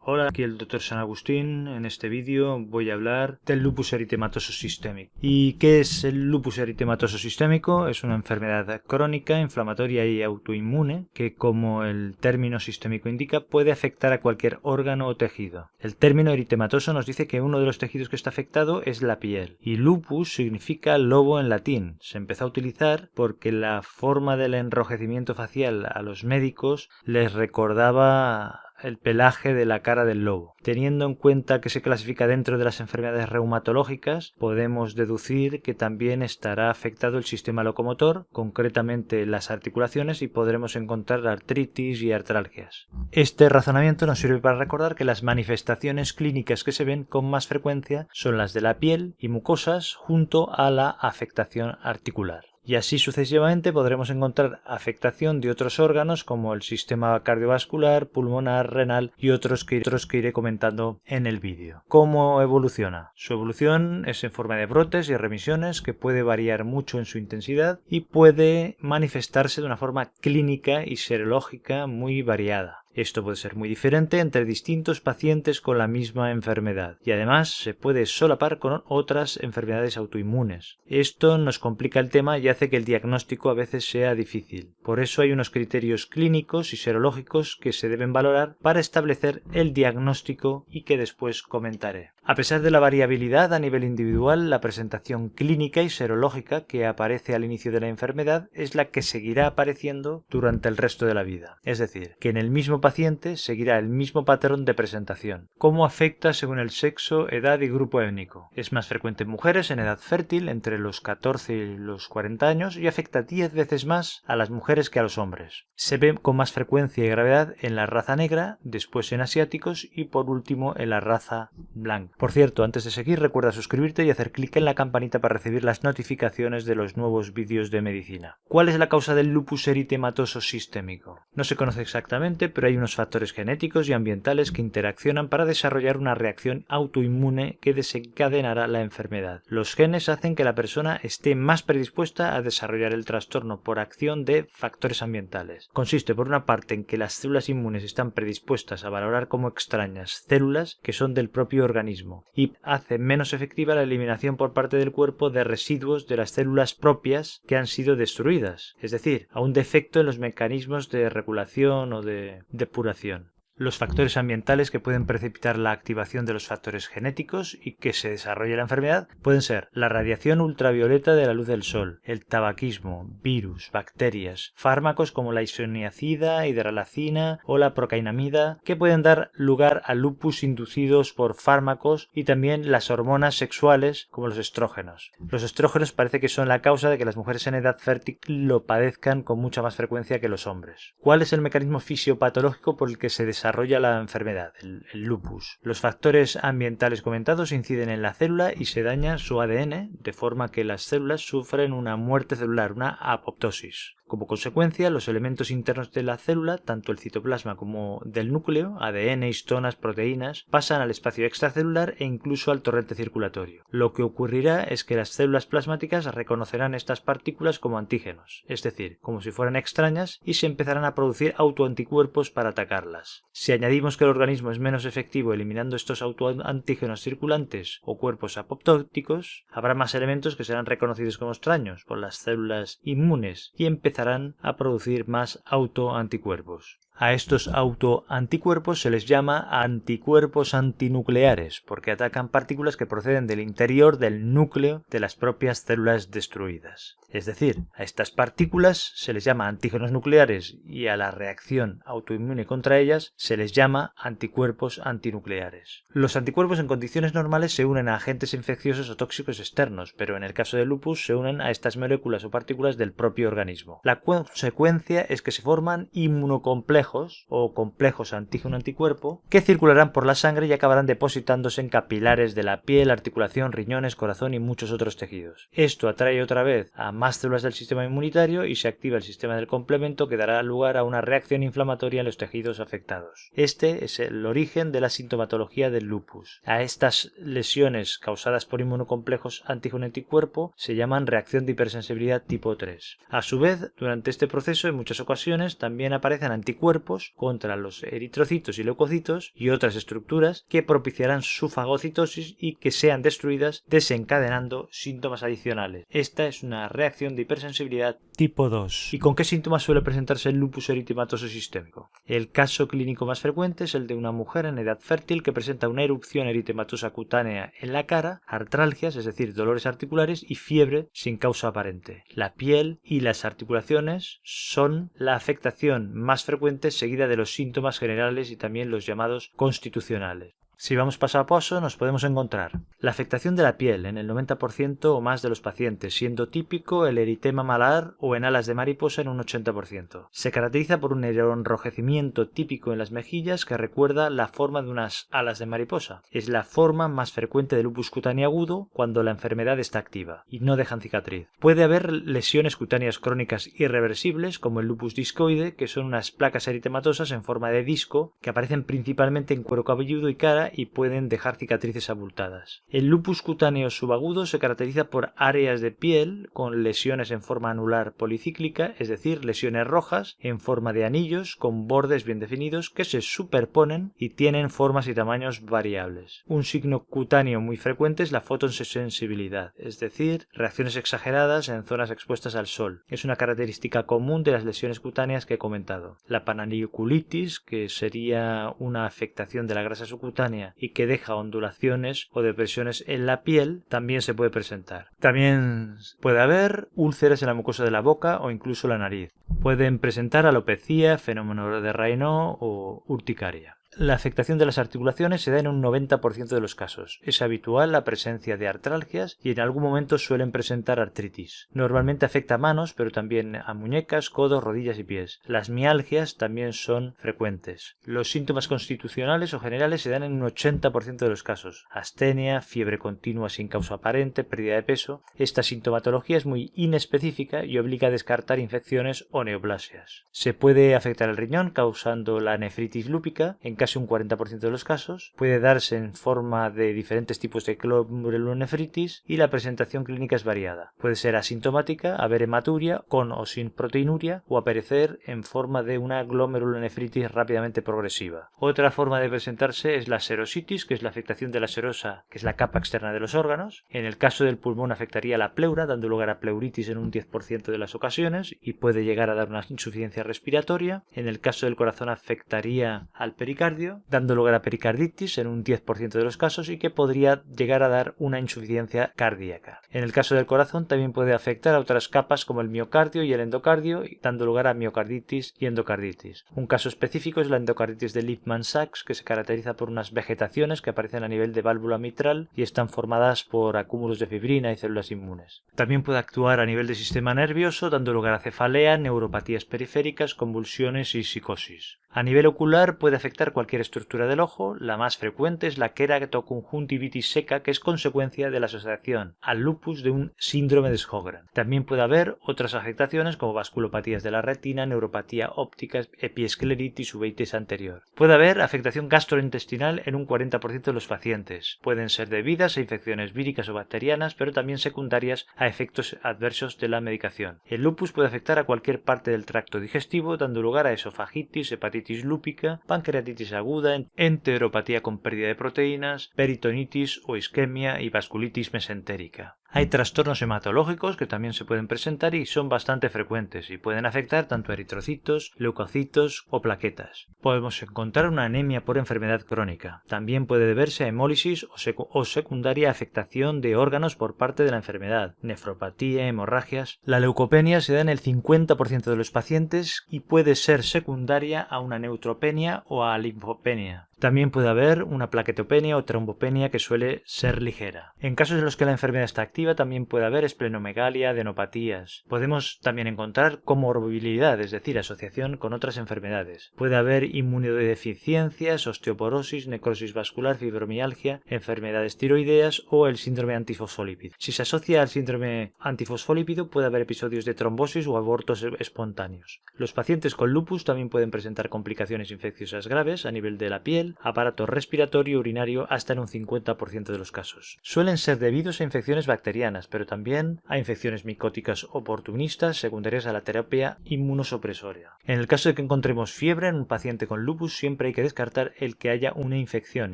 Hola, aquí el Dr. San Agustín. En este vídeo voy a hablar del lupus eritematoso sistémico. ¿Y qué es el lupus eritematoso sistémico? Es una enfermedad crónica, inflamatoria y autoinmune que, como el término sistémico indica, puede afectar a cualquier órgano o tejido. El término eritematoso nos dice que uno de los tejidos que está afectado es la piel. Y lupus significa lobo en latín. Se empezó a utilizar porque la forma del enrojecimiento facial a los médicos les recordaba el pelaje de la cara del lobo. Teniendo en cuenta que se clasifica dentro de las enfermedades reumatológicas, podemos deducir que también estará afectado el sistema locomotor, concretamente las articulaciones, y podremos encontrar artritis y artralgias. Este razonamiento nos sirve para recordar que las manifestaciones clínicas que se ven con más frecuencia son las de la piel y mucosas junto a la afectación articular. Y así sucesivamente podremos encontrar afectación de otros órganos como el sistema cardiovascular, pulmonar, renal y otros que iré comentando en el vídeo. ¿Cómo evoluciona? Su evolución es en forma de brotes y remisiones que puede variar mucho en su intensidad y puede manifestarse de una forma clínica y serológica muy variada. Esto puede ser muy diferente entre distintos pacientes con la misma enfermedad y además se puede solapar con otras enfermedades autoinmunes. Esto nos complica el tema y hace que el diagnóstico a veces sea difícil. Por eso hay unos criterios clínicos y serológicos que se deben valorar para establecer el diagnóstico y que después comentaré. A pesar de la variabilidad a nivel individual, la presentación clínica y serológica que aparece al inicio de la enfermedad es la que seguirá apareciendo durante el resto de la vida. Es decir, que en el mismo paciente seguirá el mismo patrón de presentación. ¿Cómo afecta según el sexo, edad y grupo étnico? Es más frecuente en mujeres en edad fértil, entre los 14 y los 40 años, y afecta 10 veces más a las mujeres que a los hombres. Se ve con más frecuencia y gravedad en la raza negra, después en asiáticos y por último en la raza blanca. Por cierto, antes de seguir, recuerda suscribirte y hacer clic en la campanita para recibir las notificaciones de los nuevos vídeos de medicina. ¿Cuál es la causa del lupus eritematoso sistémico? No se conoce exactamente, pero hay unos factores genéticos y ambientales que interaccionan para desarrollar una reacción autoinmune que desencadenará la enfermedad. Los genes hacen que la persona esté más predispuesta a desarrollar el trastorno por acción de factores ambientales. Consiste por una parte en que las células inmunes están predispuestas a valorar como extrañas células que son del propio organismo y hace menos efectiva la eliminación por parte del cuerpo de residuos de las células propias que han sido destruidas, es decir, a un defecto en los mecanismos de regulación o de depuración. Los factores ambientales que pueden precipitar la activación de los factores genéticos y que se desarrolle la enfermedad pueden ser la radiación ultravioleta de la luz del sol, el tabaquismo, virus, bacterias, fármacos como la isoniazida, hidralazina o la procainamida que pueden dar lugar a lupus inducidos por fármacos y también las hormonas sexuales como los estrógenos. Los estrógenos parece que son la causa de que las mujeres en edad fértil lo padezcan con mucha más frecuencia que los hombres. ¿Cuál es el mecanismo fisiopatológico por el que se desarrolla la enfermedad, el lupus? Los factores ambientales comentados inciden en la célula y se daña su ADN, de forma que las células sufren una muerte celular, una apoptosis. Como consecuencia, los elementos internos de la célula, tanto el citoplasma como del núcleo, ADN, histonas, proteínas, pasan al espacio extracelular e incluso al torrente circulatorio. Lo que ocurrirá es que las células plasmáticas reconocerán estas partículas como antígenos, es decir, como si fueran extrañas, y se empezarán a producir autoanticuerpos para atacarlas. Si añadimos que el organismo es menos efectivo eliminando estos autoantígenos circulantes o cuerpos apoptóticos, habrá más elementos que serán reconocidos como extraños por las células inmunes y empezarán a producir más autoanticuerpos. A estos autoanticuerpos se les llama anticuerpos antinucleares porque atacan partículas que proceden del interior del núcleo de las propias células destruidas. Es decir, a estas partículas se les llama antígenos nucleares y a la reacción autoinmune contra ellas se les llama anticuerpos antinucleares. Los anticuerpos en condiciones normales se unen a agentes infecciosos o tóxicos externos, pero en el caso del lupus se unen a estas moléculas o partículas del propio organismo. La consecuencia es que se forman inmunocomplejos o complejos antígeno-anticuerpo que circularán por la sangre y acabarán depositándose en capilares de la piel, articulación, riñones, corazón y muchos otros tejidos. Esto atrae otra vez a más células del sistema inmunitario y se activa el sistema del complemento que dará lugar a una reacción inflamatoria en los tejidos afectados. Este es el origen de la sintomatología del lupus. A estas lesiones causadas por inmunocomplejos antígeno-anticuerpo se llaman reacción de hipersensibilidad tipo 3. A su vez, durante este proceso en muchas ocasiones también aparecen anticuerpos anticuerpos contra los eritrocitos y leucocitos y otras estructuras que propiciarán su fagocitosis y que sean destruidas, desencadenando síntomas adicionales. Esta es una reacción de hipersensibilidad tipo 2. ¿Y con qué síntomas suele presentarse el lupus eritematoso sistémico? El caso clínico más frecuente es el de una mujer en edad fértil que presenta una erupción eritematosa cutánea en la cara, artralgias, es decir, dolores articulares y fiebre sin causa aparente. La piel y las articulaciones son la afectación más frecuente, seguida de los síntomas generales y también los llamados constitucionales. Si vamos paso a paso, nos podemos encontrar la afectación de la piel en el 90% o más de los pacientes, siendo típico el eritema malar o en alas de mariposa en un 80%. Se caracteriza por un enrojecimiento típico en las mejillas que recuerda la forma de unas alas de mariposa. Es la forma más frecuente de lupus cutáneo agudo cuando la enfermedad está activa y no dejan cicatriz. Puede haber lesiones cutáneas crónicas irreversibles como el lupus discoide, que son unas placas eritematosas en forma de disco que aparecen principalmente en cuero cabelludo y cara y pueden dejar cicatrices abultadas. El lupus cutáneo subagudo se caracteriza por áreas de piel con lesiones en forma anular policíclica, es decir, lesiones rojas en forma de anillos con bordes bien definidos que se superponen y tienen formas y tamaños variables. Un signo cutáneo muy frecuente es la fotosensibilidad, es decir, reacciones exageradas en zonas expuestas al sol. Es una característica común de las lesiones cutáneas que he comentado. La pananiculitis, que sería una afectación de la grasa subcutánea y que deja ondulaciones o depresiones en la piel, también se puede presentar. También puede haber úlceras en la mucosa de la boca o incluso la nariz. Pueden presentar alopecia, fenómeno de Raynaud o urticaria. La afectación de las articulaciones se da en un 90% de los casos. Es habitual la presencia de artralgias y en algún momento suelen presentar artritis. Normalmente afecta a manos, pero también a muñecas, codos, rodillas y pies. Las mialgias también son frecuentes. Los síntomas constitucionales o generales se dan en un 80% de los casos. Astenia, fiebre continua sin causa aparente, pérdida de peso. Esta sintomatología es muy inespecífica y obliga a descartar infecciones o neoplasias. Se puede afectar el riñón causando la nefritis lúpica en casi un 40% de los casos, puede darse en forma de diferentes tipos de glomerulonefritis y la presentación clínica es variada. Puede ser asintomática, haber hematuria con o sin proteinuria o aparecer en forma de una glomerulonefritis rápidamente progresiva. Otra forma de presentarse es la serositis, que es la afectación de la serosa, que es la capa externa de los órganos. En el caso del pulmón afectaría la pleura, dando lugar a pleuritis en un 10% de las ocasiones y puede llegar a dar una insuficiencia respiratoria. En el caso del corazón afectaría al pericardio, dando lugar a pericarditis en un 10% de los casos y que podría llegar a dar una insuficiencia cardíaca. En el caso del corazón también puede afectar a otras capas como el miocardio y el endocardio, dando lugar a miocarditis y endocarditis. Un caso específico es la endocarditis de Lippmann-Sachs, que se caracteriza por unas vegetaciones que aparecen a nivel de válvula mitral y están formadas por acúmulos de fibrina y células inmunes. También puede actuar a nivel del sistema nervioso, dando lugar a cefalea, neuropatías periféricas, convulsiones y psicosis. A nivel ocular puede afectar cualquier estructura del ojo. La más frecuente es la queratoconjuntivitis seca, que es consecuencia de la asociación al lupus de un síndrome de Sjögren. También puede haber otras afectaciones como vasculopatías de la retina, neuropatía óptica, epiescleritis, uveitis anterior. Puede haber afectación gastrointestinal en un 40% de los pacientes. Pueden ser debidas a infecciones víricas o bacterianas, pero también secundarias a efectos adversos de la medicación. El lupus puede afectar a cualquier parte del tracto digestivo, dando lugar a esofagitis, hepatitis lúpica, pancreatitis aguda, enteropatía con pérdida de proteínas, peritonitis o isquemia y vasculitis mesentérica. Hay trastornos hematológicos que también se pueden presentar y son bastante frecuentes y pueden afectar tanto a eritrocitos, leucocitos o plaquetas. Podemos encontrar una anemia por enfermedad crónica. También puede deberse a hemólisis o secundaria afectación de órganos por parte de la enfermedad, nefropatía, hemorragias. La leucopenia se da en el 50% de los pacientes y puede ser secundaria a una neutropenia o a linfopenia. También puede haber una plaquetopenia o trombopenia que suele ser ligera. En casos en los que la enfermedad está activa también puede haber esplenomegalia, adenopatías. Podemos también encontrar comorbilidad, es decir, asociación con otras enfermedades. Puede haber inmunodeficiencias, osteoporosis, necrosis vascular, fibromialgia, enfermedades tiroideas o el síndrome antifosfolípido. Si se asocia al síndrome antifosfolípido puede haber episodios de trombosis o abortos espontáneos. Los pacientes con lupus también pueden presentar complicaciones infecciosas graves a nivel de la piel, del aparato respiratorio y urinario hasta en un 50% de los casos. Suelen ser debidos a infecciones bacterianas, pero también a infecciones micóticas oportunistas secundarias a la terapia inmunosupresoria. En el caso de que encontremos fiebre en un paciente con lupus, siempre hay que descartar el que haya una infección,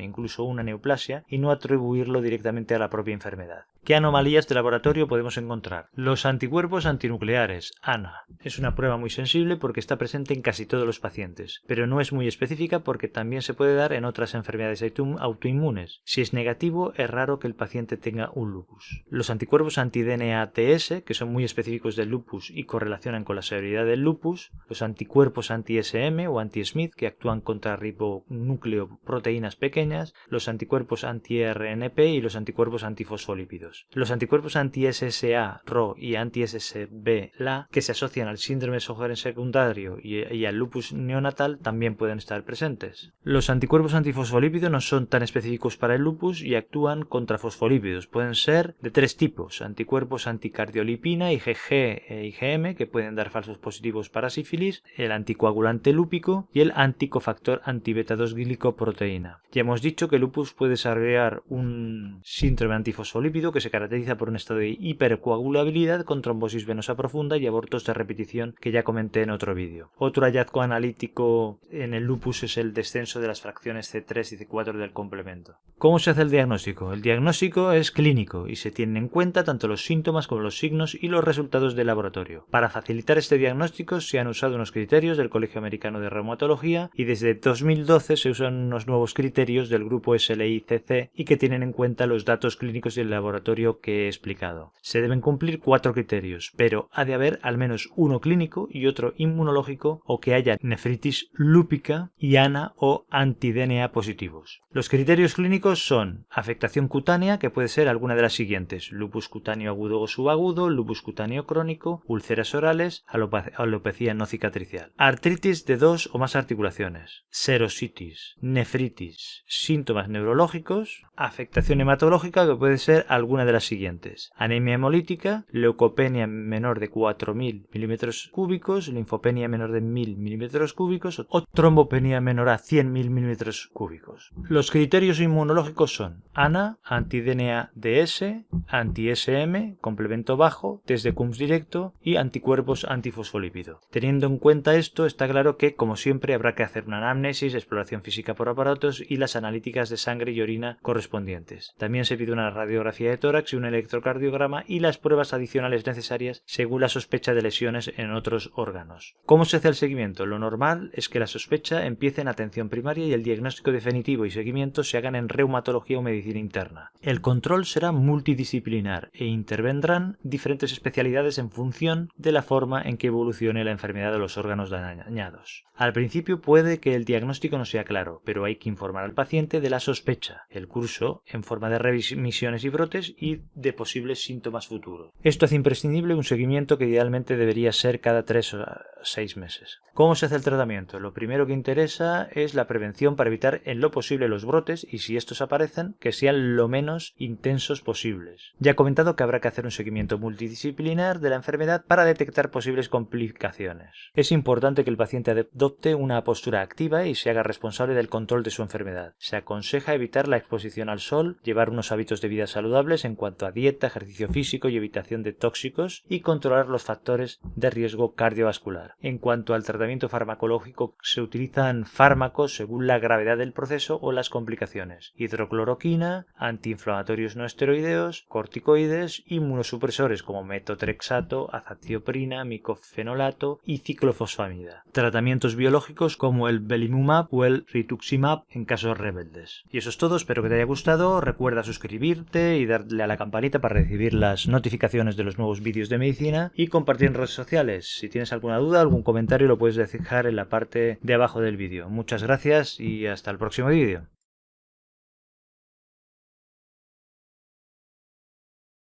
incluso una neoplasia, y no atribuirlo directamente a la propia enfermedad. ¿Qué anomalías de laboratorio podemos encontrar? Los anticuerpos antinucleares, ANA. Es una prueba muy sensible porque está presente en casi todos los pacientes, pero no es muy específica porque también se puede dar en otras enfermedades autoinmunes. Si es negativo, es raro que el paciente tenga un lupus. Los anticuerpos anti-DNA-TS, que son muy específicos del lupus y correlacionan con la severidad del lupus. Los anticuerpos anti-SM o anti-Smith, que actúan contra ribonucleoproteínas pequeñas. Los anticuerpos anti-RNP y los anticuerpos antifosfolípidos. Los anticuerpos anti-SSA, RO y anti-SSB, LA, que se asocian al síndrome Sjögren secundario y al lupus neonatal, también pueden estar presentes. Los anticuerpos antifosfolípidos no son tan específicos para el lupus y actúan contra fosfolípidos. Pueden ser de tres tipos: anticuerpos anticardiolipina, IgG e IgM, que pueden dar falsos positivos para sífilis, el anticoagulante lúpico y el anticofactor anti-beta-2 glicoproteína. Ya hemos dicho que el lupus puede desarrollar un síndrome antifosfolípido que se caracteriza por un estado de hipercoagulabilidad con trombosis venosa profunda y abortos de repetición, que ya comenté en otro vídeo. Otro hallazgo analítico en el lupus es el descenso de las fracciones C3 y C4 del complemento. ¿Cómo se hace el diagnóstico? El diagnóstico es clínico y se tienen en cuenta tanto los síntomas como los signos y los resultados del laboratorio. Para facilitar este diagnóstico se han usado unos criterios del Colegio Americano de Reumatología y desde 2012 se usan unos nuevos criterios del grupo SLICC y que tienen en cuenta los datos clínicos del laboratorio que he explicado. Se deben cumplir 4 criterios, pero ha de haber al menos uno clínico y otro inmunológico, o que haya nefritis lúpica y ANA o anti-DNA positivos. Los criterios clínicos son afectación cutánea, que puede ser alguna de las siguientes: lupus cutáneo agudo o subagudo, lupus cutáneo crónico, úlceras orales, alopecia no cicatricial, artritis de 2 o más articulaciones, serositis, nefritis, síntomas neurológicos, afectación hematológica, que puede ser alguna de las siguientes: anemia hemolítica, leucopenia menor de 4.000 mm3, linfopenia menor de 1.000 mm3 o trombopenia menor a 100.000 mm3. Los criterios inmunológicos son ANA, anti-DNA-DS, anti-SM, complemento bajo, test de Coombs directo y anticuerpos antifosfolípido. Teniendo en cuenta esto, está claro que, como siempre, habrá que hacer una anamnesis, exploración física por aparatos y las analíticas de sangre y orina correspondientes. También se pide una radiografía de tórax y un electrocardiograma y las pruebas adicionales necesarias según la sospecha de lesiones en otros órganos. ¿Cómo se hace el seguimiento? Lo normal es que la sospecha empiece en atención primaria y el diagnóstico definitivo y seguimiento se hagan en reumatología o medicina interna. El control será multidisciplinar e intervendrán diferentes especialidades en función de la forma en que evolucione la enfermedad de los órganos dañados. Al principio puede que el diagnóstico no sea claro, pero hay que informar al paciente de la sospecha, el curso en forma de remisiones y brotes y de posibles síntomas futuros. Esto hace imprescindible un seguimiento que idealmente debería ser cada 3 o 6 meses. ¿Cómo se hace el tratamiento? Lo primero que interesa es la prevención para evitar en lo posible los brotes y, si estos aparecen, que sean lo menos intensos posibles. Ya he comentado que habrá que hacer un seguimiento multidisciplinar de la enfermedad para detectar posibles complicaciones. Es importante que el paciente adopte una postura activa y se haga responsable del control de su enfermedad. Se aconseja evitar la exposición al sol, llevar unos hábitos de vida saludables en cuanto a dieta, ejercicio físico y evitación de tóxicos, y controlar los factores de riesgo cardiovascular. En cuanto al tratamiento farmacológico, se utilizan fármacos según la gravedad del proceso o las complicaciones: hidrocloroquina, antiinflamatorios no esteroideos, corticoides, inmunosupresores como metotrexato, azatioprina, micofenolato y ciclofosfamida. Tratamientos biológicos como el belimumab o el rituximab en casos rebeldes. Y eso es todo, espero que te haya gustado. Recuerda suscribirte y darle a la campanita para recibir las notificaciones de los nuevos vídeos de medicina y compartir en redes sociales. Si tienes alguna duda, algún comentario, lo puedes dejar en la parte de abajo del vídeo. Muchas gracias y hasta el próximo vídeo.